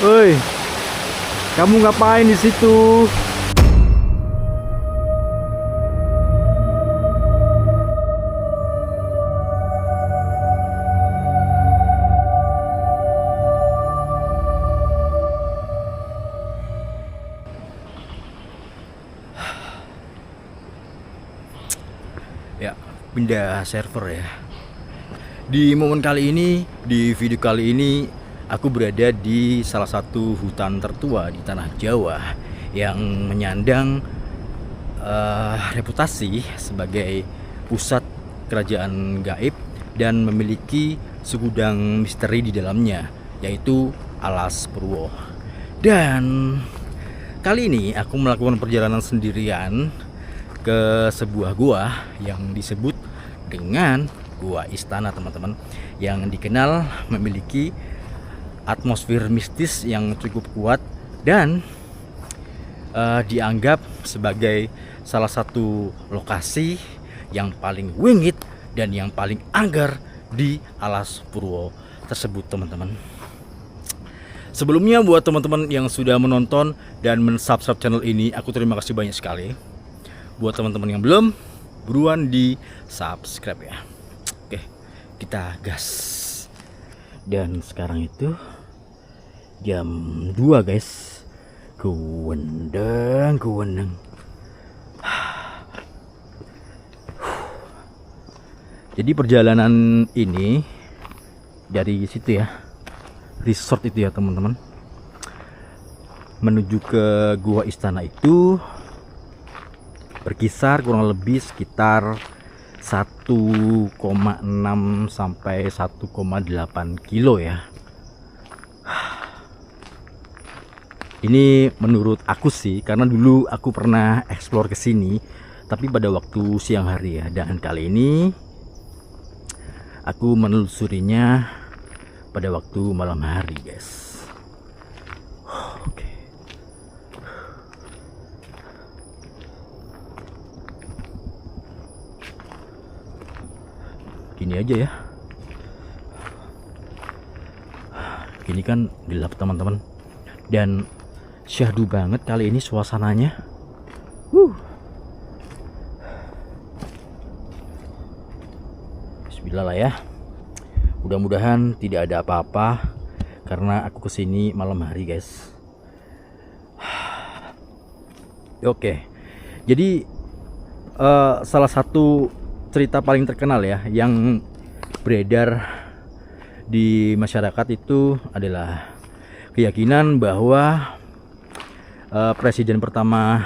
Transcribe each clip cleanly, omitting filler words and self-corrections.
Woi, kamu ngapain di situ? Ya, pindah server ya. Di momen kali ini, di video kali ini, aku berada di salah satu hutan tertua di tanah Jawa yang menyandang reputasi sebagai pusat kerajaan gaib dan memiliki segudang misteri di dalamnya, yaitu Alas Purwo. Dan kali ini aku melakukan perjalanan sendirian ke sebuah gua yang disebut dengan Gua Istana, teman-teman, yang dikenal memiliki atmosfer mistis yang cukup kuat dan dianggap sebagai salah satu lokasi yang paling wingit dan yang paling angker di Alas Purwo tersebut, teman-teman. Sebelumnya, buat teman-teman yang sudah menonton dan mensubscribe channel ini, aku terima kasih banyak sekali. Buat teman-teman yang belum, buruan di subscribe ya. Oke, kita gas. Dan sekarang itu jam 2 guys. Kuwendeng. Jadi perjalanan ini dari situ ya, resort itu ya teman-teman, menuju ke Gua Istana itu berkisar kurang lebih sekitar 1,6 sampai 1,8 kilo ya. Ini menurut aku sih, karena dulu aku pernah explore ke sini, tapi pada waktu siang hari ya. Dan kali ini aku menelusurinya pada waktu malam hari, guys. Oke. Gini aja ya. Gini kan gelap, teman-teman. Dan syahdu banget kali ini suasananya. Bismillah lah ya. Mudah-mudahan tidak ada apa-apa karena aku kesini malam hari, guys. Oke. Jadi salah satu cerita paling terkenal ya yang beredar di masyarakat itu adalah keyakinan bahwa Presiden pertama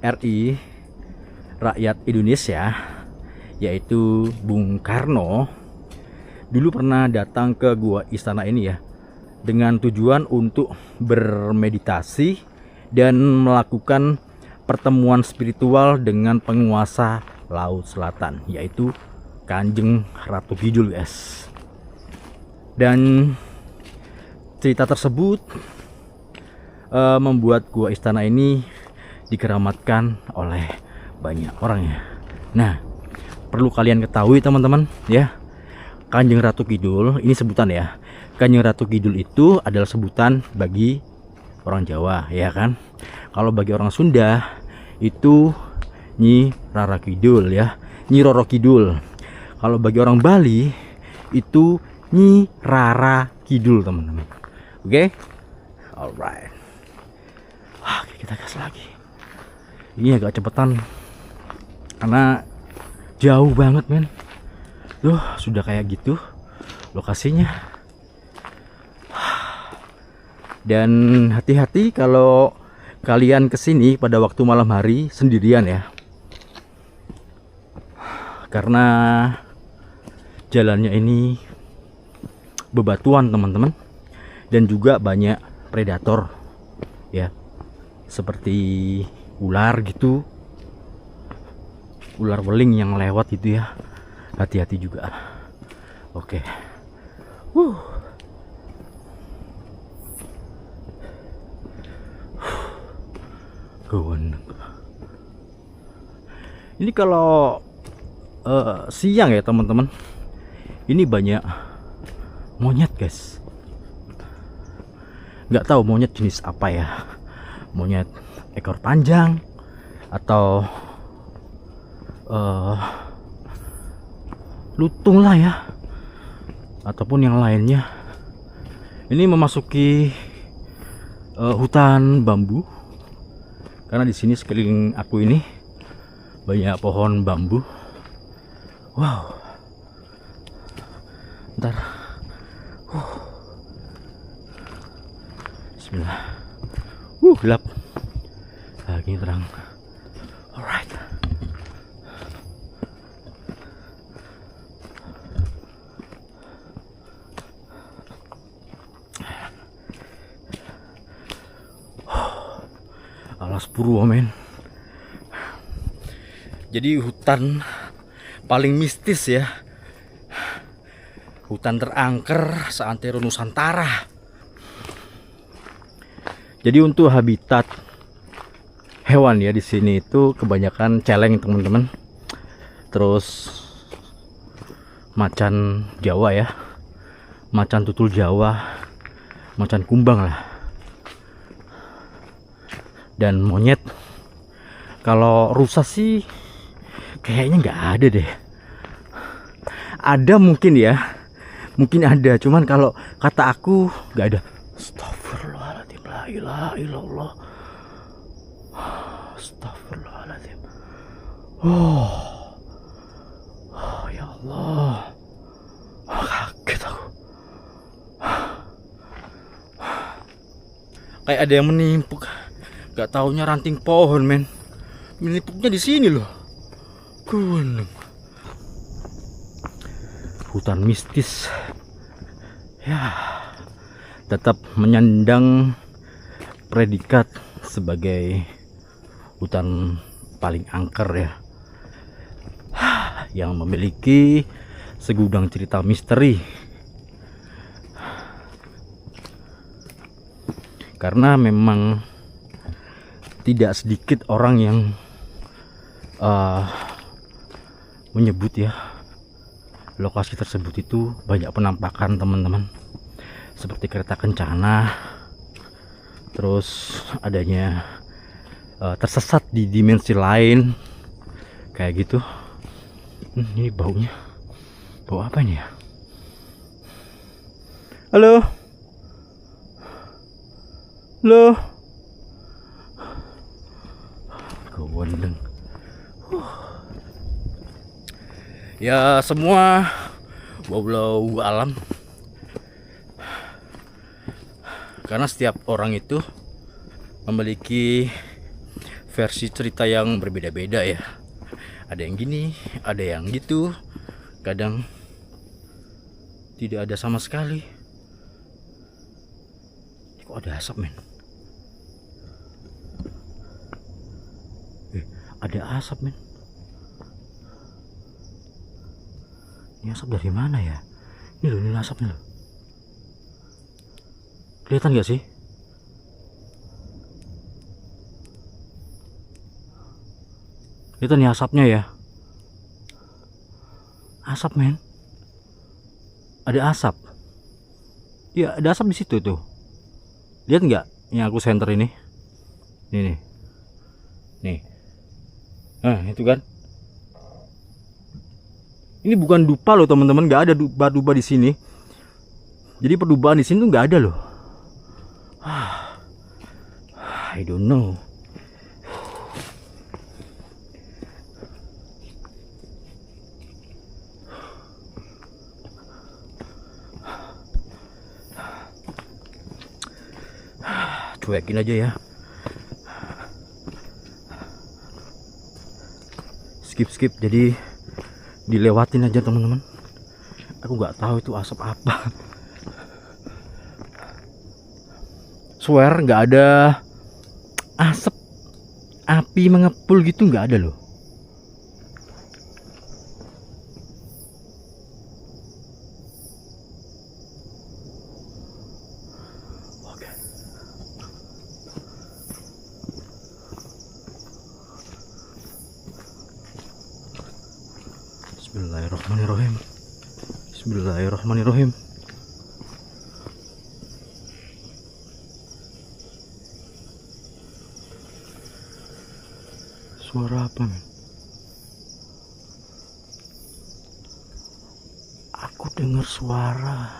RI rakyat Indonesia, yaitu Bung Karno, dulu pernah datang ke Gua Istana ini ya, dengan tujuan untuk bermeditasi dan melakukan pertemuan spiritual dengan penguasa Laut Selatan, yaitu Kanjeng Ratu Kidul, guys. Dan cerita tersebut membuat Gua Istana ini dikeramatkan oleh banyak orang ya. Nah, perlu kalian ketahui teman-teman ya, Kanjeng Ratu Kidul ini sebutan ya. Kanjeng Ratu Kidul itu adalah sebutan bagi orang Jawa ya kan. Kalau bagi orang Sunda itu Nyi Rara Kidul ya, Nyi Roro Kidul. Kalau bagi orang Bali itu Nyi Rara Kidul, teman-teman. Oke? Alright. Oke, kita gas lagi. Ini agak cepetan karena jauh banget, men. Loh, sudah kayak gitu lokasinya. Dan hati-hati kalau kalian kesini pada waktu malam hari sendirian ya, karena jalannya ini bebatuan, teman-teman, dan juga banyak predator ya, seperti ular gitu, ular beling yang lewat gitu ya. Hati-hati juga. Oke. Ini kalau siang ya teman-teman, ini banyak monyet, guys. Nggak tahu monyet jenis apa ya, monyet ekor panjang atau lutung lah ya, ataupun yang lainnya. Ini memasuki hutan bambu, karena di sini sekeliling aku ini banyak pohon bambu. Wow, ntar bismillah. Gelap lagi, terang. Alright. Alas Purwo, men. Jadi hutan paling mistis ya, hutan terangker seantero Nusantara. Jadi untuk habitat hewan ya di sini itu kebanyakan celeng, teman-teman. Terus macan Jawa ya, macan tutul Jawa, macan kumbang lah, dan monyet. Kalau rusa sih kayaknya nggak ada deh. Ada mungkin ya, mungkin ada, cuman kalau kata aku nggak ada. Astagfirullahaladzim, la ilaha illallah. Astagfirullahaladzim. Oh ya Allah, kaget aku. Kayak ada yang menimpuk, nggak taunya ranting pohon, men. Menimpuknya di sini loh. Gunung. Hutan mistis ya, tetap menyandang predikat sebagai hutan paling angker ya, yang memiliki segudang cerita misteri. Karena memang tidak sedikit orang yang menyebut ya, lokasi tersebut itu banyak penampakan, teman-teman, seperti kereta kencana, terus adanya tersesat di dimensi lain kayak gitu. Ini baunya, bau apa ini ya? Halo, halo, gawandeng. Ya semua wallahu alam, karena setiap orang itu memiliki versi cerita yang berbeda-beda ya. Ada yang gini, ada yang gitu, kadang tidak ada sama sekali. Kok ada asap, men? Ada asap, men. Ini asap dari mana ya? Ini loh, ini asapnya loh. Kelihatan gak sih? Kelihatan ya asapnya ya? Asap, men. Ada asap. Ya, ada asap di situ tuh. Lihat nggak? Yang aku center ini. Nih, nih. Nih. Nah, itu kan. Ini bukan dupa loh, teman-teman. Nggak ada dupa-dupa di sini. Jadi perdubaan di sini tuh nggak ada loh. I don't know. Cuekin aja ya. Skip. Jadi dilewatin aja, teman-teman. Aku nggak tahu itu asap apa. Swear nggak ada asap api mengepul gitu, nggak ada loh. Oke. Bismillahirrahmanirrahim. Bismillahirrahmanirrahim. Suara apa, men? Aku dengar suara.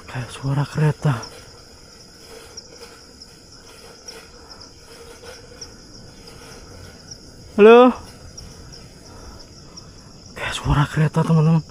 Kayak suara kereta. Halo? Kayak suara kereta, teman-teman.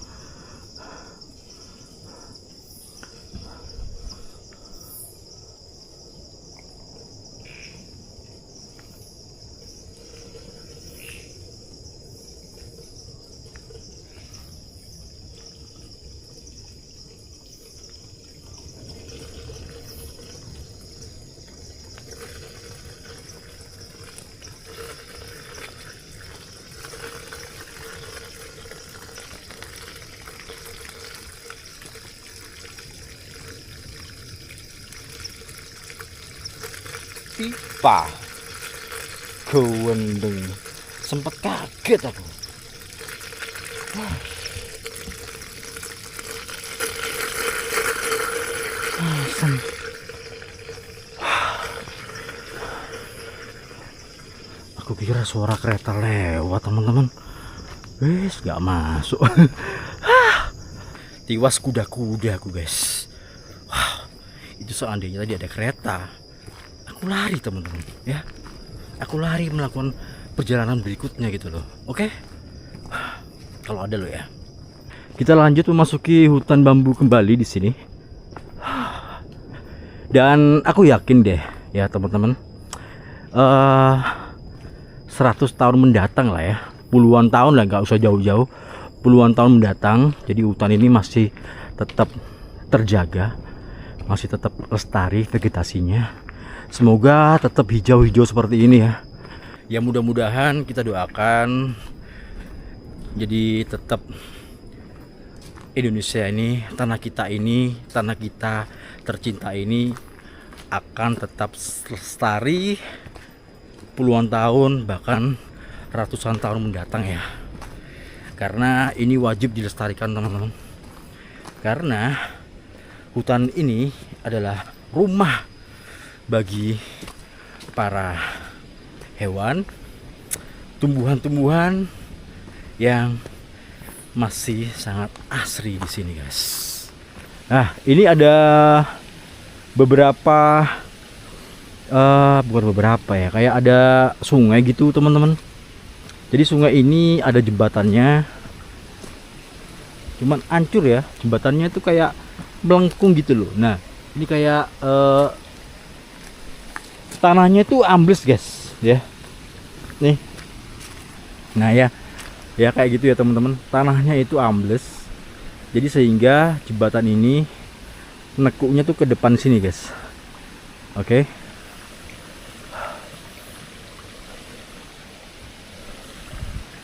Pipa gowendeng, sempet kaget aku. Aku kira suara kereta lewat, teman-teman. Wes gak masuk. Tiwas kuda-kuda aku, guys. Wah, itu seandainya tadi ada kereta, aku lari, teman-teman, ya. Aku lari melakukan perjalanan berikutnya gitu loh. Oke? Kalau ada lo ya. Kita lanjut memasuki hutan bambu kembali di sini. Dan aku yakin deh ya, teman-teman. 100 tahun mendatang lah ya. Puluhan tahun lah, nggak usah jauh-jauh. Puluhan tahun mendatang, jadi hutan ini masih tetap terjaga, masih tetap lestari vegetasinya. Semoga tetap hijau-hijau seperti ini ya. Ya mudah-mudahan kita doakan jadi tetap Indonesia ini, tanah kita tercinta ini akan tetap lestari puluhan tahun, bahkan ratusan tahun mendatang ya. Karena ini wajib dilestarikan, teman-teman. Karena hutan ini adalah rumah bagi para hewan, tumbuhan-tumbuhan yang masih sangat asri di sini, guys. Nah, ini ada beberapa bukan beberapa ya, kayak ada sungai gitu, teman-teman. Jadi sungai ini ada jembatannya, cuman hancur ya, jembatannya itu kayak melengkung gitu loh. Nah, ini kayak tanahnya itu ambles, guys, ya. Nih. Nah, ya kayak gitu ya, teman-teman. Tanahnya itu ambles. Jadi sehingga jembatan ini nekuknya tuh ke depan sini, guys. Oke.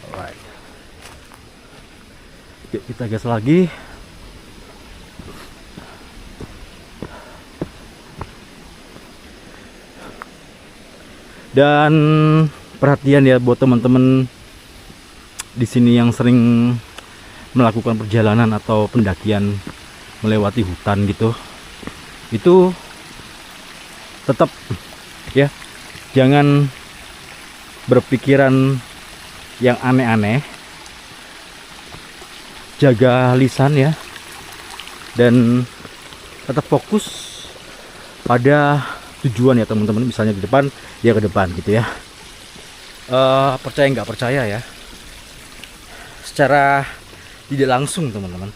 Alright. Yuk kita gas lagi. Dan perhatian ya buat teman-teman di sini yang sering melakukan perjalanan atau pendakian melewati hutan gitu. Itu tetap ya, jangan berpikiran yang aneh-aneh. Jaga lisan ya. Dan tetap fokus pada tujuan ya, teman-teman. Misalnya di depan, ya ke depan gitu ya. Percaya nggak percaya ya, secara tidak langsung, teman-teman,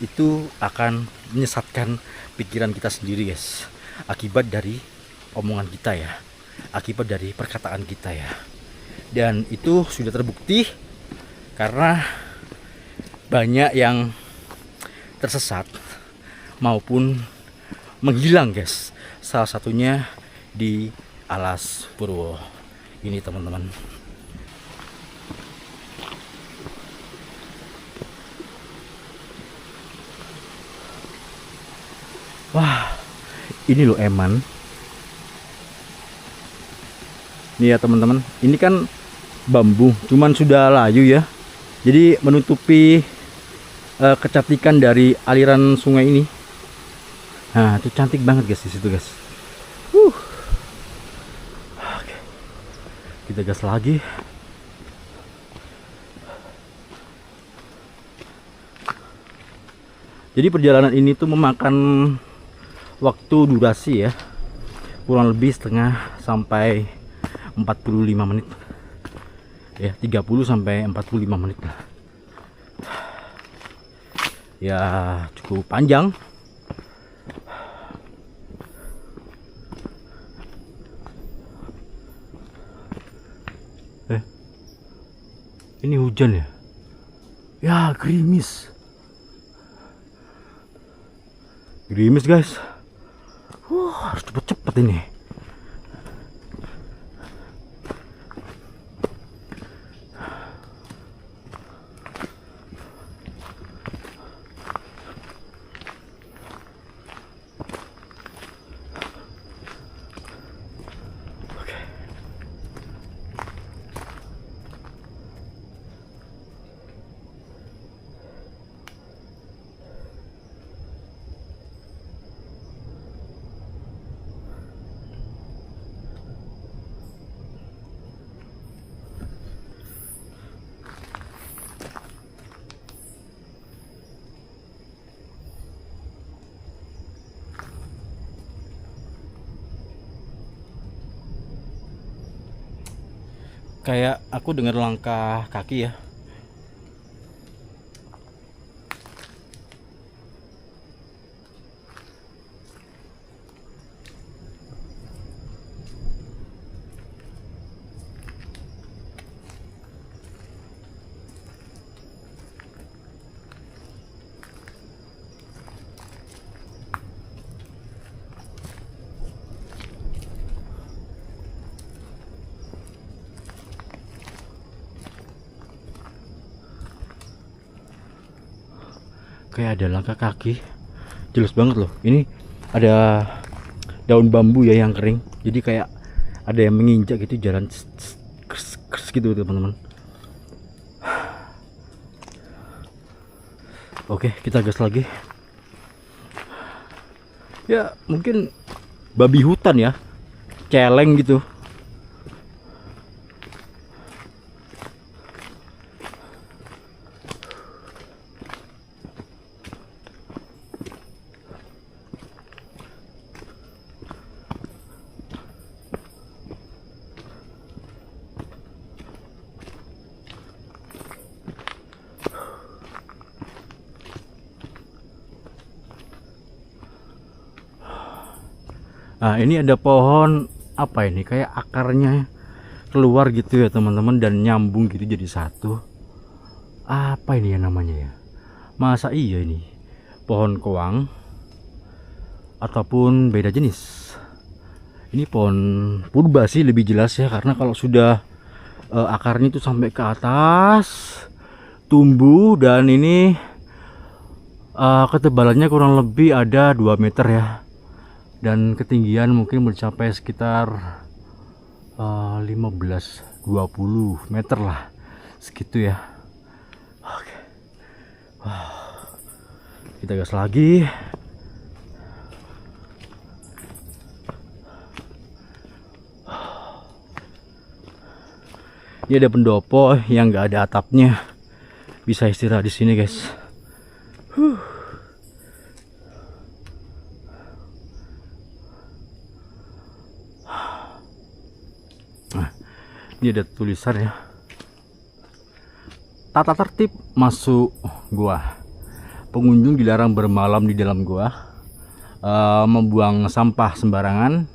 itu akan menyesatkan pikiran kita sendiri, guys. Akibat dari omongan kita ya, akibat dari perkataan kita ya. Dan itu sudah terbukti karena banyak yang tersesat maupun menghilang, guys. Salah satunya di Alas Purwo ini, teman-teman. Wah, ini loh eman. Nih ya, teman-teman. Ini kan bambu, cuman sudah layu ya. Jadi menutupi kecantikan dari aliran sungai ini. Nah, itu cantik banget guys di situ guys. Oke. Kita gas lagi. Jadi perjalanan ini tuh memakan waktu durasi ya, kurang lebih setengah sampai 45 menit ya, 30 sampai 45 menit lah ya, cukup panjang. Ini hujan ya, ya gerimis guys. Harus cepet-cepet ini. Kayak aku dengar langkah kaki ya. Kayak ada langkah kaki, jelas banget loh. Ini ada daun bambu ya yang kering, jadi kayak ada yang menginjak gitu, jalan kers gitu teman-teman. Oke, kita gas lagi ya. Mungkin babi hutan ya, celeng gitu. Nah, ini ada pohon apa ini, kayak akarnya keluar gitu ya teman-teman, dan nyambung gitu jadi satu. Apa ini ya namanya ya? Masa iya ini pohon koang ataupun beda jenis? Ini pohon purba sih lebih jelas ya, karena kalau sudah akarnya itu sampai ke atas tumbuh, dan ini ketebalannya kurang lebih ada 2 meter ya, dan ketinggian mungkin mencapai sekitar 15-20 meter lah, segitu ya. Oke. Kita gas lagi. Ini ada pendopo yang nggak ada atapnya, bisa istirahat di sini guys. Nah, ini ada tulisan ya, tata tertib masuk gua. Pengunjung dilarang bermalam di dalam gua, membuang sampah sembarangan,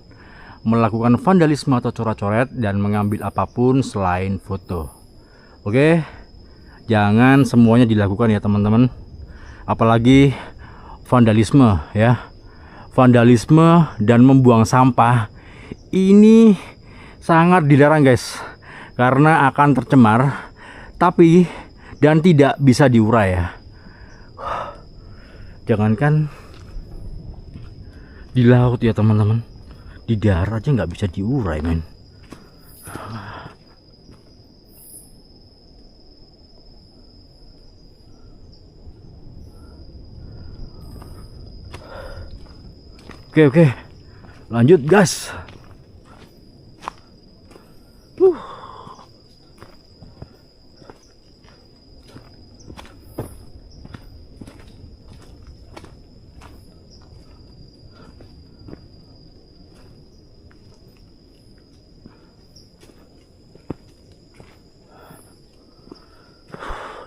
melakukan vandalisme atau coret-coret, dan mengambil apapun selain foto. Oke, jangan semuanya dilakukan ya teman-teman, apalagi vandalisme ya. Vandalisme dan membuang sampah ini sangat dilarang guys, karena akan tercemar tapi dan tidak bisa diurai ya. Jangankan di laut ya teman-teman, di darat aja nggak bisa diurai men. Oke, lanjut gas.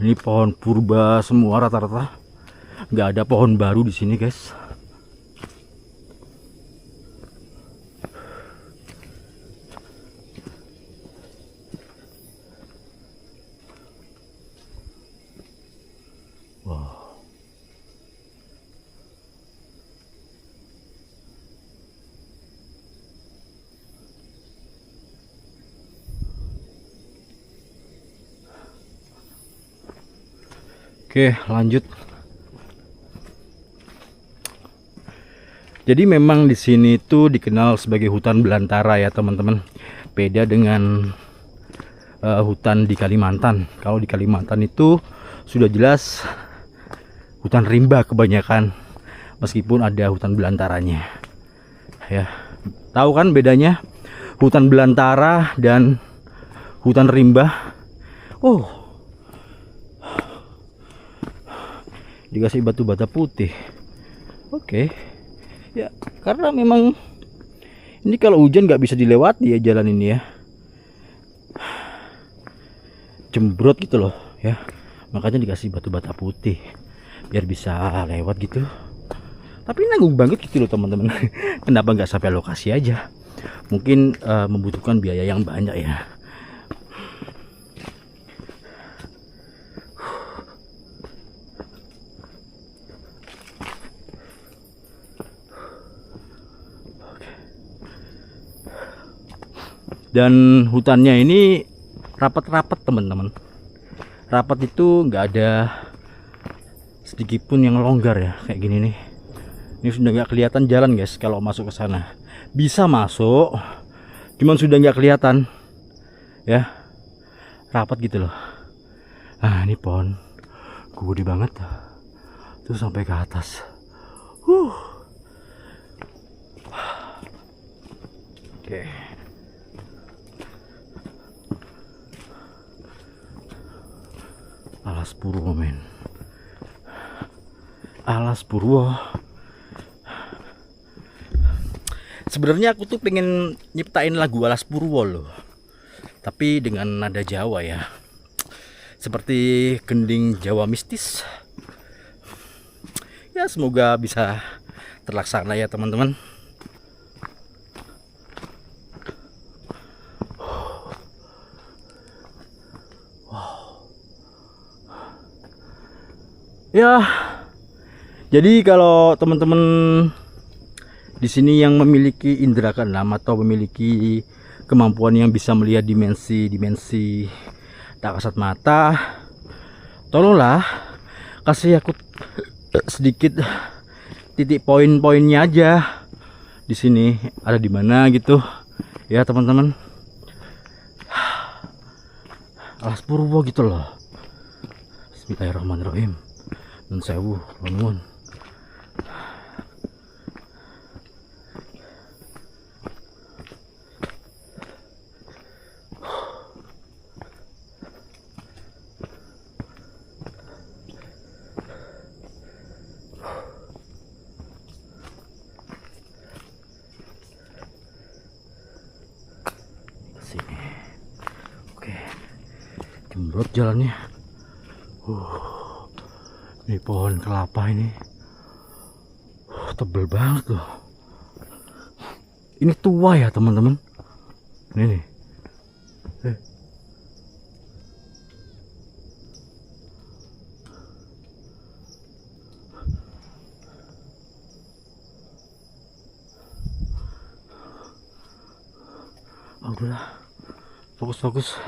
Ini pohon purba semua rata-rata, nggak ada pohon baru di sini guys. Wow. Oke, lanjut. Jadi memang di sini tuh dikenal sebagai hutan belantara ya teman-teman. Beda dengan hutan di Kalimantan. Kalau di Kalimantan itu sudah jelas hutan rimba kebanyakan, meskipun ada hutan belantaranya. Ya, tahu kan bedanya hutan belantara dan hutan rimba? Oh, dikasih batu bata putih. Oke. Ya, karena memang ini kalau hujan nggak bisa dilewati ya jalan ini ya. Jembrot gitu loh ya. Makanya dikasih batu bata putih biar bisa lewat gitu. Tapi nanggung banget gitu loh teman-teman. Kenapa nggak sampai lokasi aja? Mungkin membutuhkan biaya yang banyak ya. Dan hutannya ini rapat-rapat teman-teman. Rapat itu nggak ada sedikit pun yang longgar ya, kayak gini nih. Ini sudah nggak kelihatan jalan guys kalau masuk ke sana. Bisa masuk, cuman sudah nggak kelihatan ya. Rapat gitu loh. Ah, ini pohon gede banget tuh sampai ke atas. Oke. Alas Purwo men. Alas Purwo. Sebenarnya aku tuh pengen nyiptain lagu Alas Purwo loh, tapi dengan nada Jawa ya, seperti gending Jawa mistis. Ya semoga bisa terlaksana ya teman-teman. Ya, jadi kalau teman-teman di sini yang memiliki indera keenam atau memiliki kemampuan yang bisa melihat dimensi tak kasat mata, tolonglah kasih aku sedikit titik poin-poinnya aja di sini ada di mana gitu ya teman-teman. Alas Purwo gitu loh. Bismillahirrahmanirrahim. Nun sewu, nuwun. Sini. Oke. Jembrot jalannya. Ini pohon kelapa ini tebel banget loh. Ini tua ya teman-teman. Ini nih. Udahlah, fokus.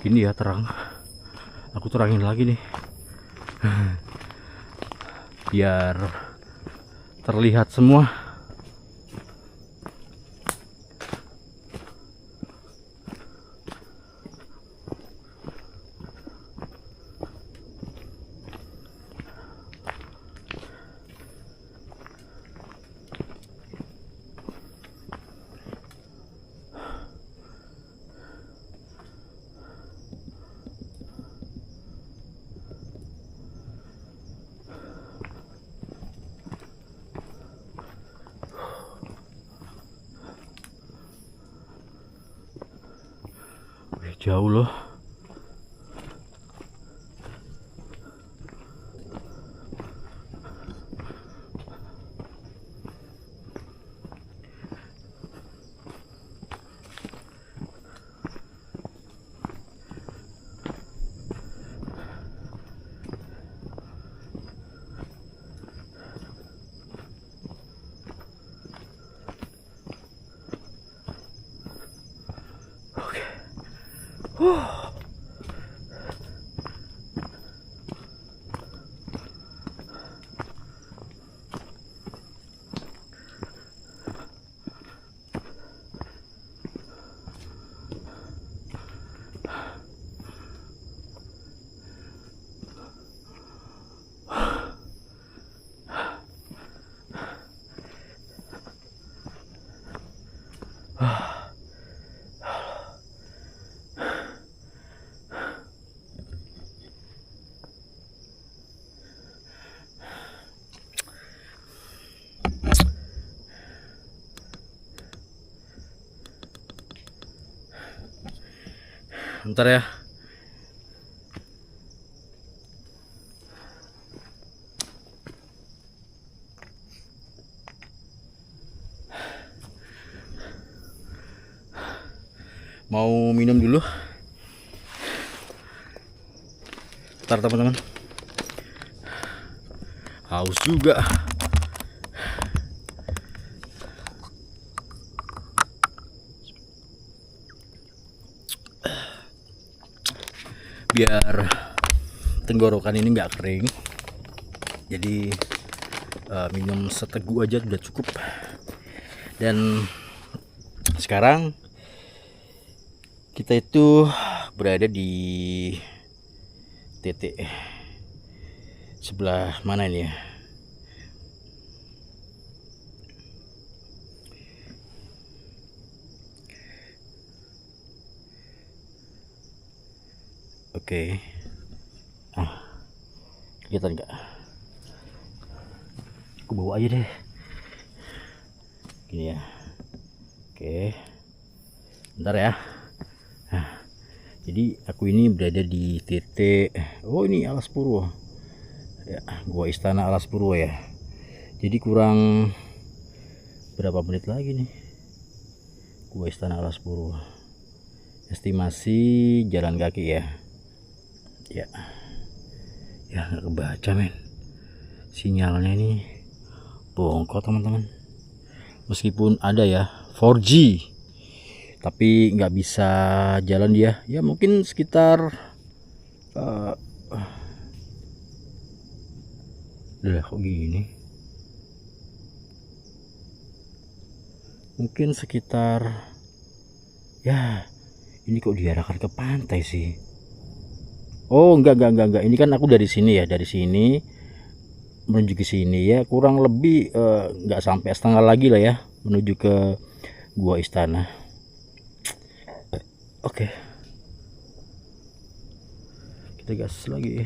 Gini ya terang. Aku terangin lagi nih. Biar terlihat semua. Jauh loh. Bentar ya. Mau minum dulu. Bentar teman-teman. Haus juga. Biar tenggorokan ini nggak kering, jadi minum seteguk aja udah cukup. Dan sekarang kita itu berada di titik sebelah mana ini ya? Oke. Kelihatan nggak? Aku bawa aja deh. Gini ya. Oke. Bentar ya. Jadi aku ini berada di titik, oh ini Alas Purwo ya, Gua Istana Alas Purwo ya. Jadi kurang berapa menit lagi nih Gua Istana Alas Purwo. Estimasi jalan kaki ya. Ya nggak kebaca men, sinyalnya ini bongkok teman-teman. Meskipun ada ya 4G, tapi nggak bisa jalan dia ya. Mungkin sekitar udah kok gini, mungkin sekitar ya, ini kok diarahkan ke pantai sih. Oh enggak, ini kan aku dari sini ya, dari sini menuju ke sini ya, kurang lebih nggak sampai setengah lagi lah ya menuju ke Gua Istana. Oke, kita gas lagi.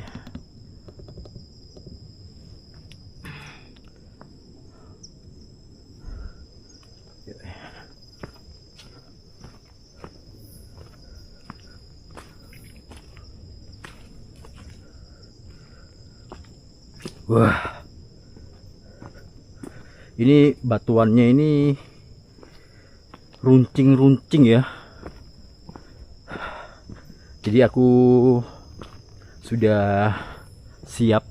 Wah, ini batuannya ini runcing ya. Jadi aku sudah siap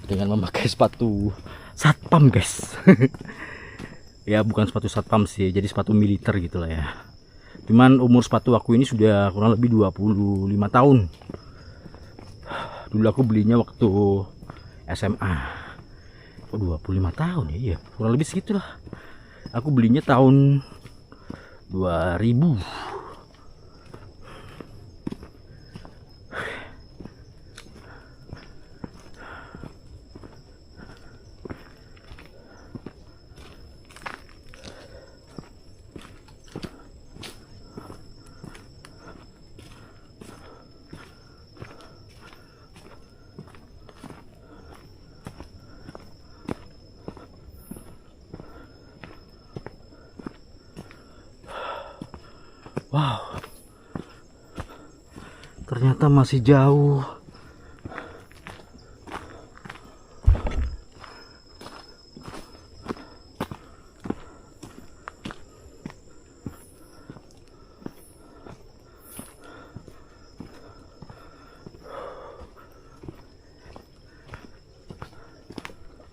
dengan memakai sepatu satpam guys. Ya bukan sepatu satpam sih, jadi sepatu militer gitulah ya. Cuman umur sepatu aku ini sudah kurang lebih 25 tahun. Dulu aku belinya waktu SMA. Oh, 25 tahun ya, iya, kurang lebih segitulah. Aku belinya tahun 2000. Wow, ternyata masih jauh.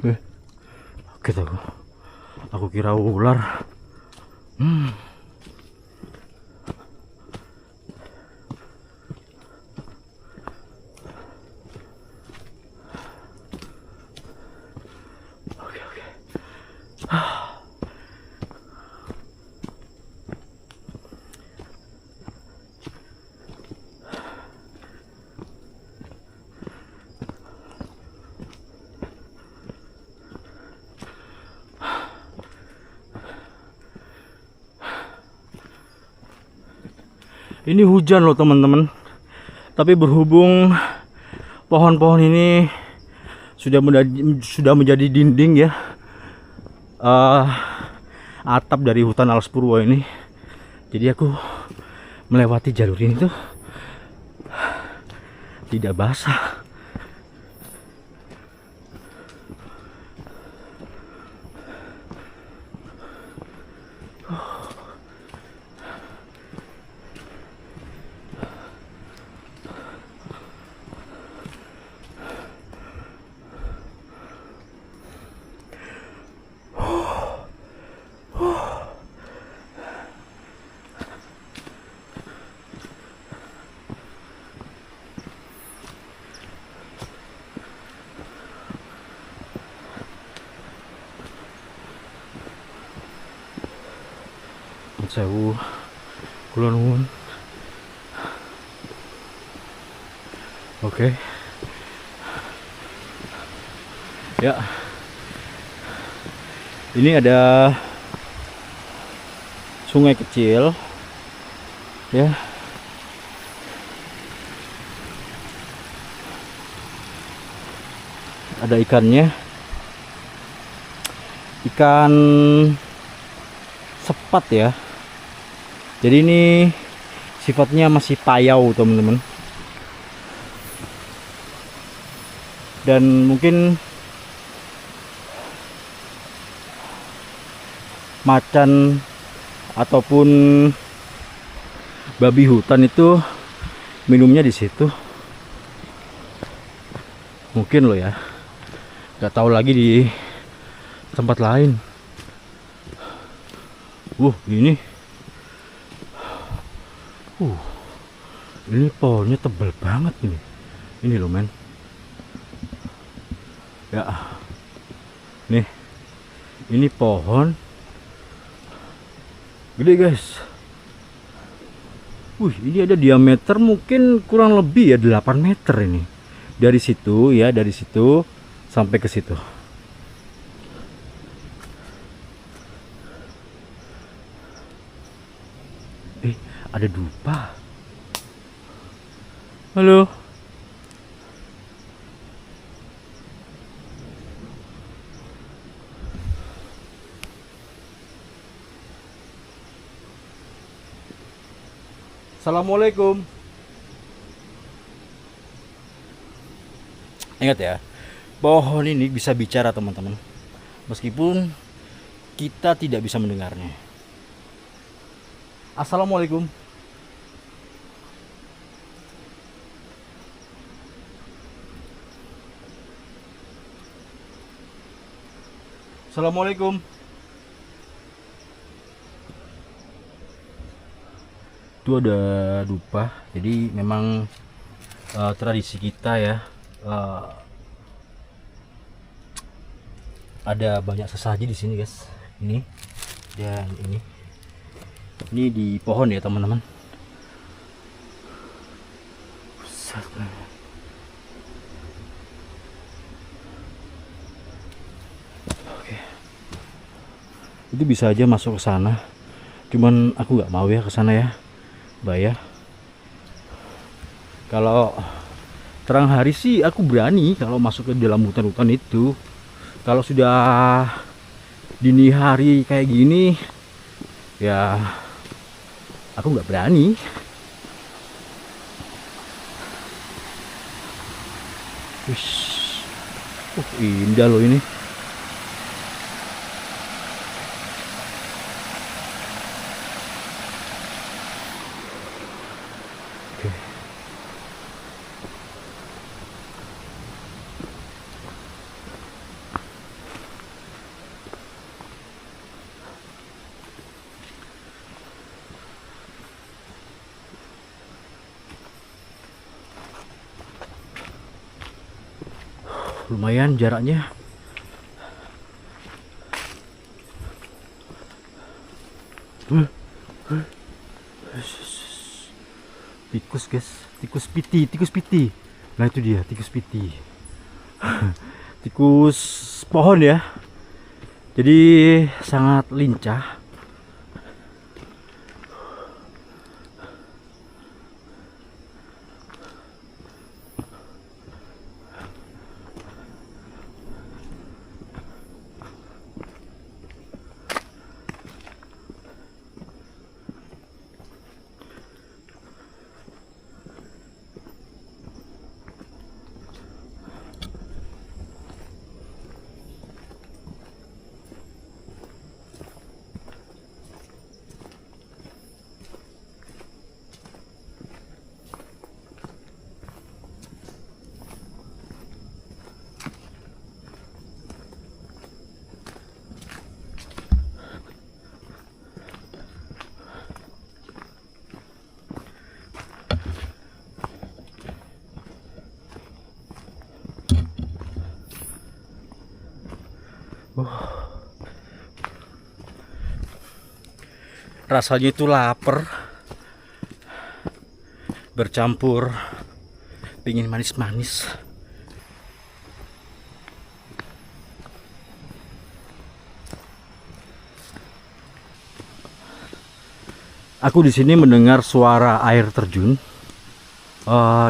Oke, aku kira ular. Ini hujan loh teman-teman. Tapi berhubung pohon-pohon ini sudah menjadi dinding ya, atap dari hutan alas purwo ini. Jadi aku melewati jalur ini tuh tidak basah. Sewu, kula nuwun. Oke. Ya. Ini ada sungai kecil. Ya. Ada ikannya. Ikan sepat ya. Jadi ini sifatnya masih payau teman-teman. Dan mungkin macan ataupun babi hutan itu minumnya di situ. Mungkin loh ya. Gak tahu lagi di tempat lain. Ini. Ini pohonnya tebal banget nih. Ini loh men. Ya. Nih. Ini pohon gede guys. Ini ada diameter mungkin kurang lebih ya 8 meter ini. Dari situ ya, dari situ sampai ke situ. Ada dupa. Halo. Assalamualaikum. Ingat ya, pohon ini bisa bicara teman-teman. Meskipun kita tidak bisa mendengarnya. Assalamualaikum. Assalamualaikum. Itu ada dupa. Jadi memang tradisi kita ya, ada banyak sesaji di sini guys. Ini dan ini di pohon ya teman-teman. Oke, itu bisa aja masuk ke sana, cuman aku nggak mau ya ke sana ya, bahaya. Kalau terang hari sih aku berani kalau masuk ke dalam hutan-hutan itu. Kalau sudah dini hari kayak gini ya aku nggak berani. Wish. Indah loh ini. Oke. Lumayan jaraknya. Tikus guys, tikus piti. Nah itu dia tikus piti. Tikus pohon ya. Jadi sangat lincah. Rasanya itu lapar bercampur pingin manis-manis. Aku di sini mendengar suara air terjun.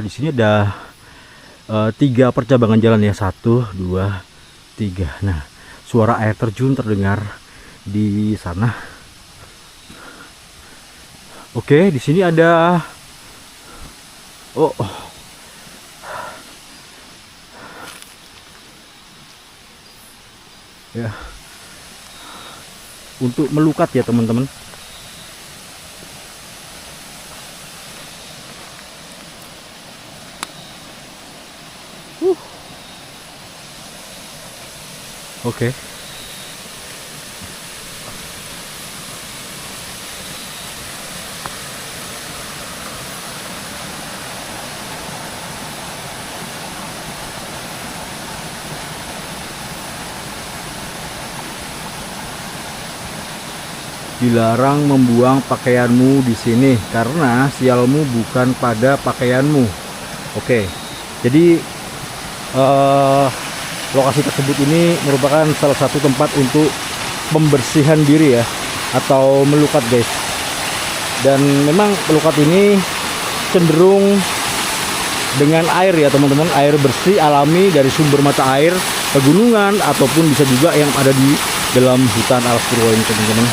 Di sini ada 3 percabangan jalan ya, 1, 2, 3. Nah, suara air terjun terdengar di sana. Oke, di sini ada ya, untuk melukat ya teman-teman. Oke. Dilarang membuang pakaianmu di sini karena sialmu bukan pada pakaianmu. Oke. Jadi lokasi tersebut ini merupakan salah satu tempat untuk pembersihan diri ya, atau melukat guys. Dan memang melukat ini cenderung dengan air ya teman-teman, air bersih alami dari sumber mata air pegunungan ataupun bisa juga yang ada di dalam hutan alas purwo ini teman-teman.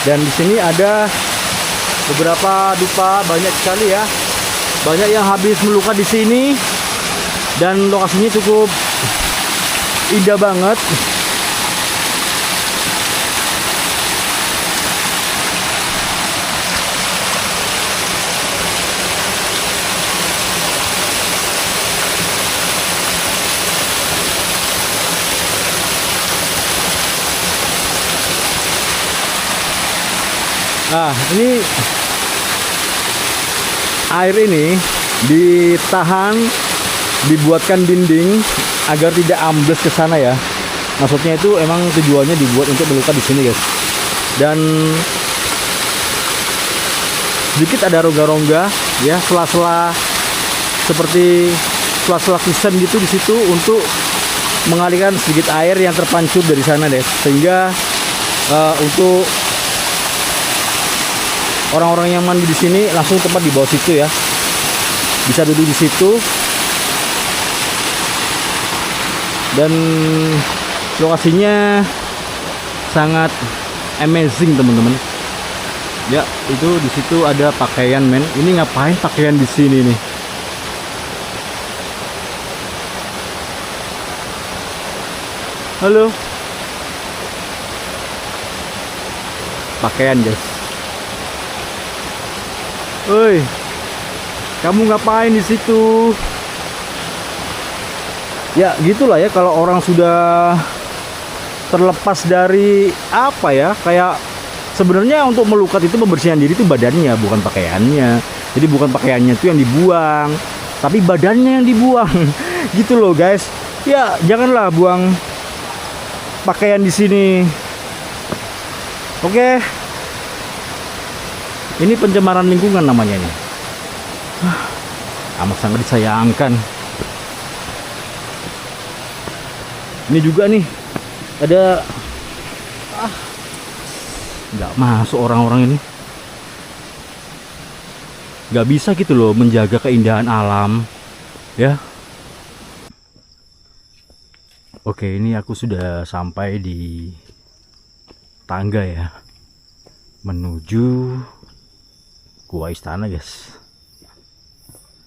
Dan di sini ada beberapa dupa, banyak sekali ya, banyak yang habis melukat di sini. Dan lokasinya cukup indah banget. Nah, ini air ini ditahan, dibuatkan dinding agar tidak ambles ke sana ya. Maksudnya itu emang tujuannya dibuat untuk melukat di sini guys. Dan sedikit ada rongga-rongga ya, sela-sela seperti sela-sela kusen gitu di situ untuk mengalirkan sedikit air yang terpancur dari sana deh, sehingga untuk orang-orang yang mandi di sini langsung tepat di bawah situ ya, bisa duduk di situ. Dan lokasinya sangat amazing teman-teman. Ya, itu di situ ada pakaian men. Ini ngapain pakaian di sini nih? Halo. Pakaian guys. Woi, kamu ngapain di situ? Ya gitulah ya, kalau orang sudah terlepas dari apa ya, kayak sebenarnya untuk melukat itu pembersihan diri itu badannya, bukan pakaiannya. Jadi bukan pakaiannya itu yang dibuang, tapi badannya yang dibuang. Gitu loh guys. Ya janganlah buang pakaian di sini. Oke. Ini pencemaran lingkungan namanya ini. Amat sangat disayangkan. Ini juga nih ada nggak masuk orang-orang ini, nggak bisa gitu loh menjaga keindahan alam ya. Oke, ini aku sudah sampai di tangga ya, menuju gua istana guys.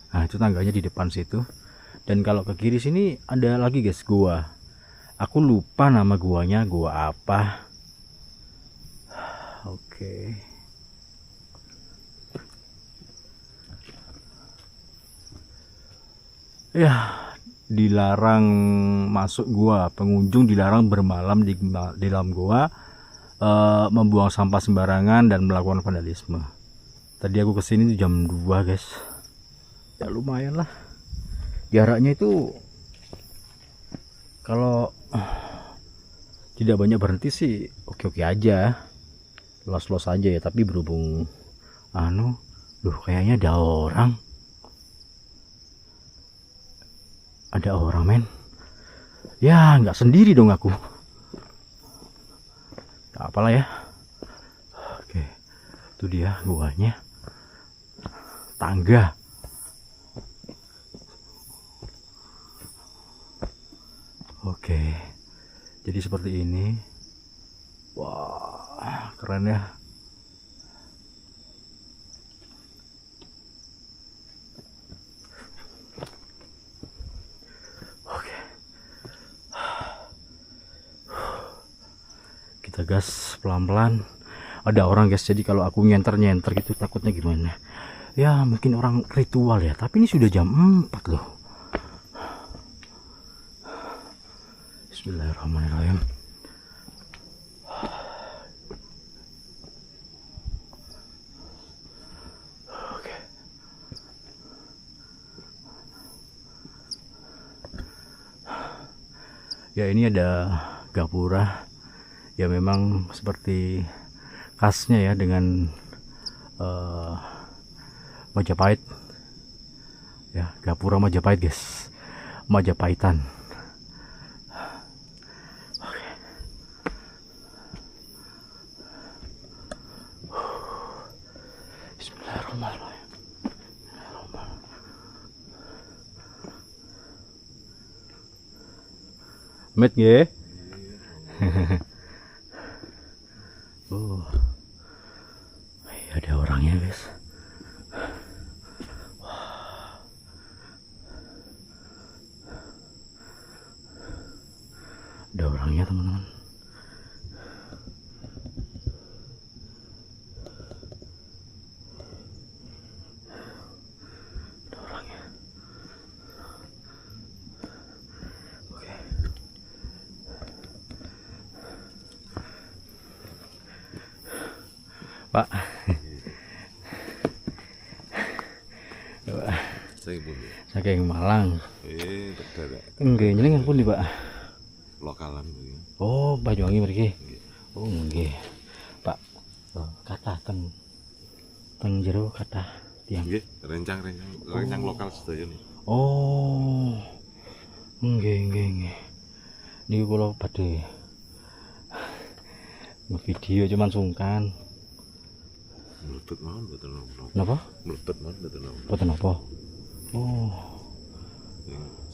Nah itu tangganya di depan situ, dan kalau ke kiri sini ada lagi guys gua. Aku lupa nama guanya, gua apa. Oke. Ya, dilarang masuk gua. Pengunjung dilarang bermalam di dalam gua, membuang sampah sembarangan dan melakukan vandalisme. Tadi aku kesini jam 2 guys. Ya lumayan lah. Jaraknya itu kalau tidak banyak berhenti sih oke-oke aja, los-los aja ya. Tapi berhubung kayaknya ada orang men ya, nggak sendiri dong aku. Gak apalah ya. Oke, itu dia guanya, tangga. Oke, jadi seperti ini. Wah, keren ya. Oke, kita gas pelan-pelan. Ada orang guys, jadi kalau aku nyenter-nyenter gitu takutnya gimana ya, mungkin orang ritual ya. Tapi ini sudah jam 4 loh. Bismillahirrahmanirrahim. Oke. Ya ini ada gapura ya, memang seperti khasnya ya dengan Majapahit ya, gapura Majapahit guys, Majapahitan. Bismillahirrahmanirrahim. Met nggih. Oh. Ada orangnya, guys. Ada orangnya, teman-teman. Ada orangnya. Oke. Pak. Saking Malang. Daerah Nggih, nyelengan pundi, Pak? lokalan kuwi. Oh, Banyuwangi mriki. Nggih. Oh, nggih. Pak, kathah teng jero kathah tiyang. Nggih, rencang lokal sedaya nih. Oh. Nggih. Niku kula badhe ngevideo cuman sungkan. Mlebet mawon mboten napa. Napa? Mlebet mawon mboten napa. Boten apa? Oh,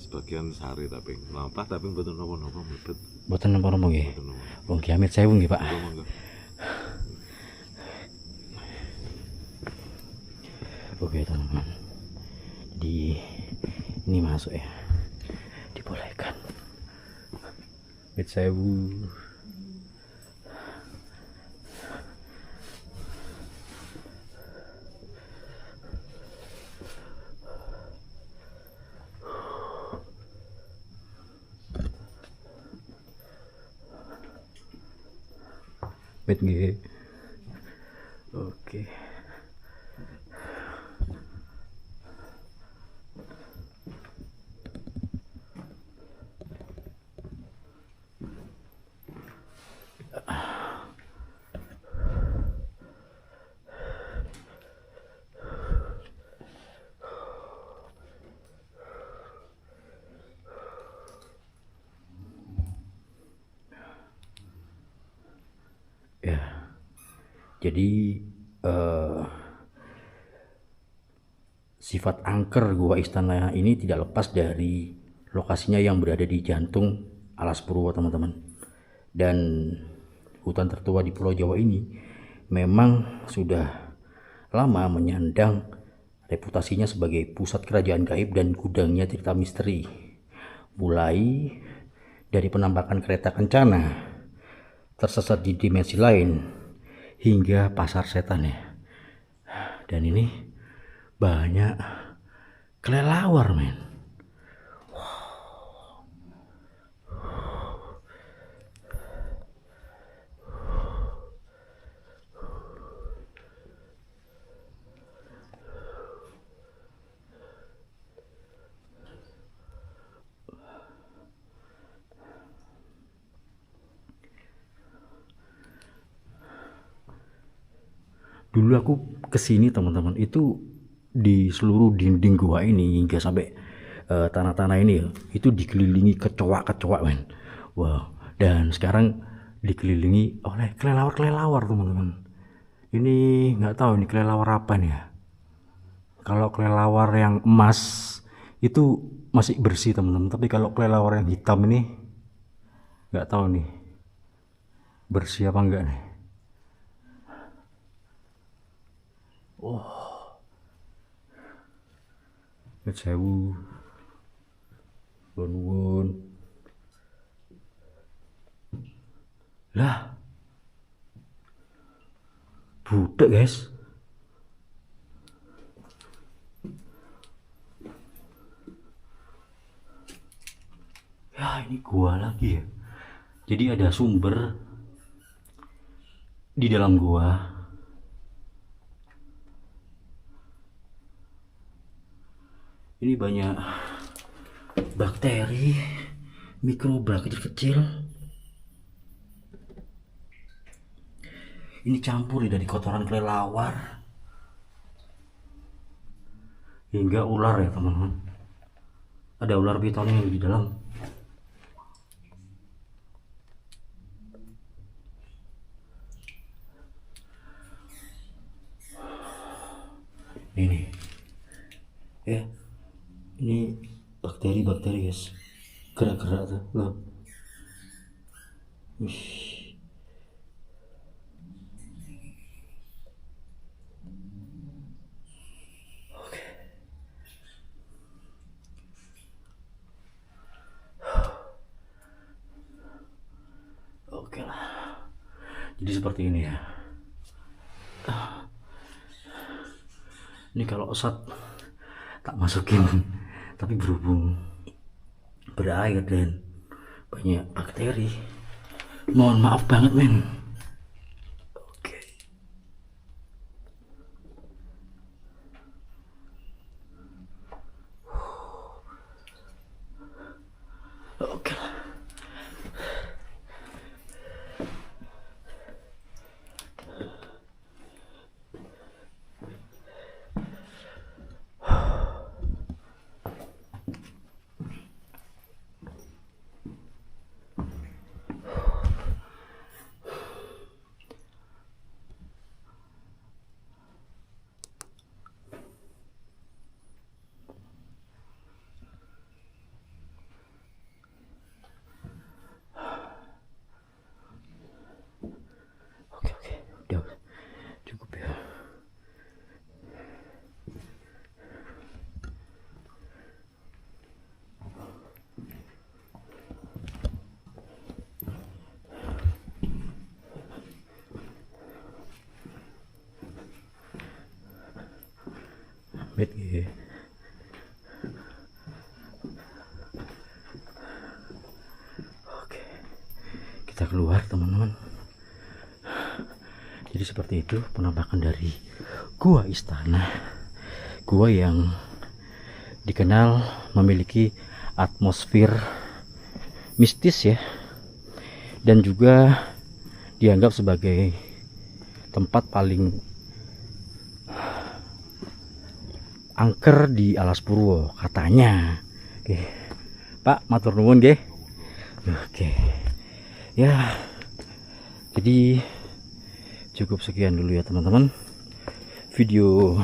Sebagian sari tapi lampah tapi mboten napa-napa mlebet. boten napa-napa nggih. Mboten napa. Wong ki amit sewu nggih, Pak. Monggo. Oke, teman-teman. Jadi ini masuk ya. Dibolehkan. Amit sewu. Mit nggih. Oke. Ya. Jadi sifat angker Gua Istana ini tidak lepas dari lokasinya yang berada di jantung Alas Purwo, teman-teman. Dan hutan tertua di Pulau Jawa ini memang sudah lama menyandang reputasinya sebagai pusat kerajaan gaib dan gudangnya cerita misteri. Mulai dari penampakan kereta kencana, tersesat di dimensi lain, hingga pasar setan ya. Dan ini banyak kelelawar, men. Dulu aku kesini, teman-teman, itu di seluruh dinding gua ini hingga sampai tanah-tanah ini ya, itu dikelilingi kecoak-kecoak, men. Wow. Dan sekarang dikelilingi oleh kelelawar-kelelawar, teman-teman. Ini nggak tahu ini kelelawar apa nih ya. Kalau kelelawar yang emas itu masih bersih, teman-teman. Tapi kalau kelelawar yang hitam ini nggak tahu nih bersih apa enggak nih. Oh, Mit sewu, nuwun. Lah, budek guys. Ya, ini gua lagi ya. Jadi ada sumber di dalam gua. Ini banyak bakteri, mikroba kecil-kecil. Ini campur dari kotoran kelelawar hingga ular ya, teman-teman. Ada ular piton yang di dalam. Ini ya, ini bakteri guys, gerak-gerak tuh loh. Wih. Oke lah, jadi seperti ini ya. Ini kalau osat tak masukin, tapi berhubung berair dan banyak bakteri, mohon maaf banget, men. Oke. sempit gitu. Oke, kita keluar teman-teman. Jadi seperti itu penampakan dari gua istana, gua yang dikenal memiliki atmosfer mistis ya, dan juga dianggap sebagai tempat paling angker di Alas Purwo katanya. Oke Pak, matur nuwun nggih. Oke ya, jadi cukup sekian dulu ya teman-teman video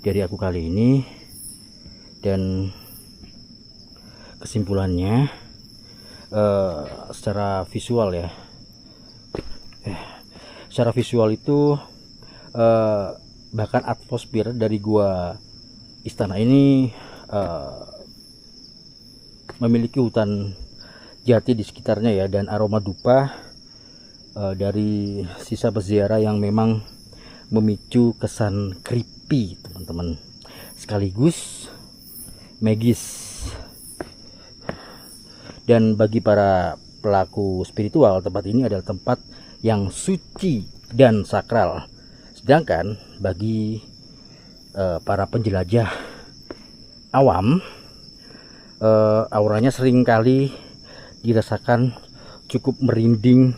dari aku kali ini, dan kesimpulannya secara visual ya, secara visual itu bahkan atmosfer dari gua istana ini memiliki hutan jati di sekitarnya ya, dan aroma dupa dari sisa peziarah yang memang memicu kesan creepy teman-teman, sekaligus magis. Dan bagi para pelaku spiritual, tempat ini adalah tempat yang suci dan sakral. Sedangkan bagi para penjelajah awam, auranya seringkali dirasakan cukup merinding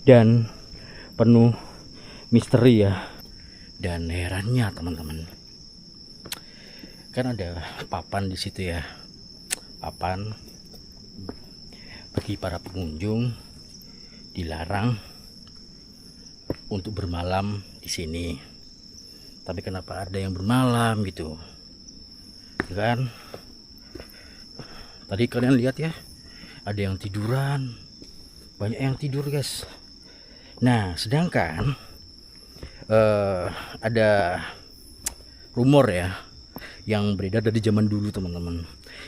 dan penuh misteri ya. Dan herannya teman-teman, kan ada papan di situ ya, papan bagi para pengunjung dilarang untuk bermalam di sini. Tapi kenapa ada yang bermalam gitu kan? Tadi kalian lihat ya, ada yang tiduran, banyak yang tidur guys. Nah sedangkan ada rumor ya yang beredar dari zaman dulu teman-teman,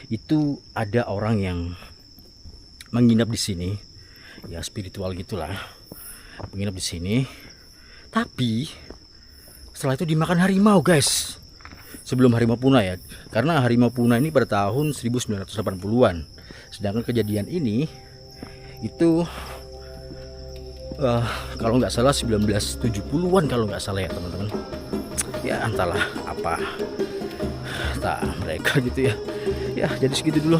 itu ada orang yang menginap di sini ya, spiritual gitulah, menginap di sini, tapi setelah itu dimakan harimau guys, sebelum harimau punah ya, karena harimau punah ini pada tahun 1980-an. Sedangkan kejadian ini itu kalau nggak salah 1970-an kalau nggak salah ya teman-teman ya, entahlah apa tak mereka gitu ya. Ya jadi segitu dulu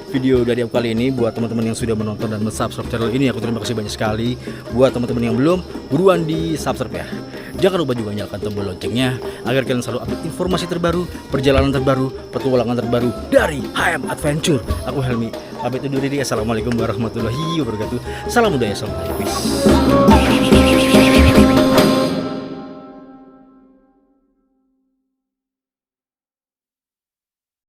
video dari aku kali ini. Buat teman-teman yang sudah menonton dan subscribe channel ini, aku terima kasih banyak sekali. Buat teman-teman yang belum, buruan di subscribe ya. Jangan lupa juga nyalakan tombol loncengnya agar kalian selalu update informasi terbaru, perjalanan terbaru, petualangan terbaru dari HM Adventure. Aku Helmi, pamit undur diri. Assalamualaikum warahmatullahi wabarakatuh. Salam budaya, salam peace.